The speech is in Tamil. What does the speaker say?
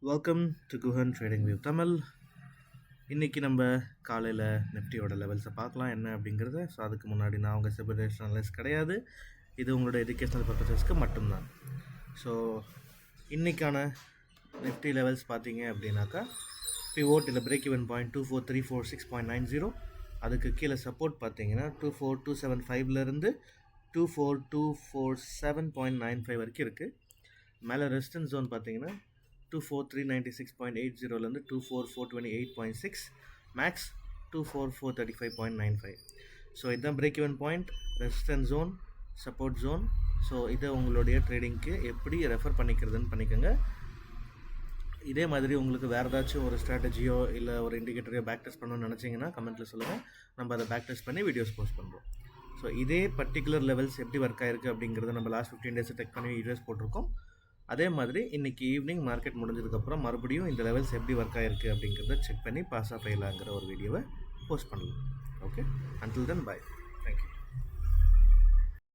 Welcome to Guhan trading view Tamil. இன்றைக்கி நம்ம காலையில் நிஃப்டியோட லெவல்ஸை பார்க்கலாம் என்ன அப்படிங்கிறத. ஸோ அதுக்கு முன்னாடி நான் உங்கள் செபரேஷன் அனலைஸ் கிடையாது, இது உங்களோட எஜுகேஷனல் பர்பஸஸ்க்கு மட்டும்தான். ஸோ இன்றைக்கான நிஃப்டி லெவல்ஸ் பார்த்தீங்க அப்படின்னாக்கா பிவோட் இல்லை பிரேக் ஈவன் பாயிண்ட் 24346.90, அதுக்கு கீழே சப்போர்ட் பார்த்தீங்கன்னா 24275லேருந்து 24247.95 வரைக்கும் இருக்குது. மேலே ரெசிஸ்டன்ஸ் ஜோன் பார்த்தீங்கன்னா 24396.80லேருந்து 24428.6, மேக்ஸ் 24435.95. ஸோ இதுதான் break even point, resistance zone, support zone. So இதை உங்களுடைய ட்ரேடிங்க்கு எப்படி ரெஃபர் பண்ணிக்கிறதுன்னு பண்ணிக்கோங்க. இதே மாதிரி உங்களுக்கு வேறு ஏதாச்சும் ஒரு ஸ்ட்ராட்டஜியோ இல்லை ஒரு இண்டிகேட்டரையோ பேக் டெஸ்ட் பண்ணணும்னு நினச்சிங்கன்னா கமெண்ட்டில் சொல்லுங்கள், நம்ம அதை பேக் டெஸ்ட் பண்ணி வீடியோஸ் போஸ்ட் பண்ணுறோம். ஸோ இதே பர்டிகுலர் லெவல்ஸ் எப்படி ஒர்க் ஆகிருக்கு அப்படிங்கிறத நம்ம லாஸ்ட் 15 டேஸ் செக் பண்ணி வீடியோஸ் போட்டிருக்கோம். அதே மாதிரி இன்றைக்கி ஈவினிங் மார்க்கெட் முடிஞ்சதுக்கப்புறம் மறுபடியும் இந்த லெவல்ஸ் எப்படி ஒர்க் ஆகிருக்கு அப்படிங்கிறத செக் பண்ணி பாஸ் ஆஃப் ஆகலாங்கிற ஒரு வீடியோவை போஸ்ட் பண்ணலாம். Okay, until then by.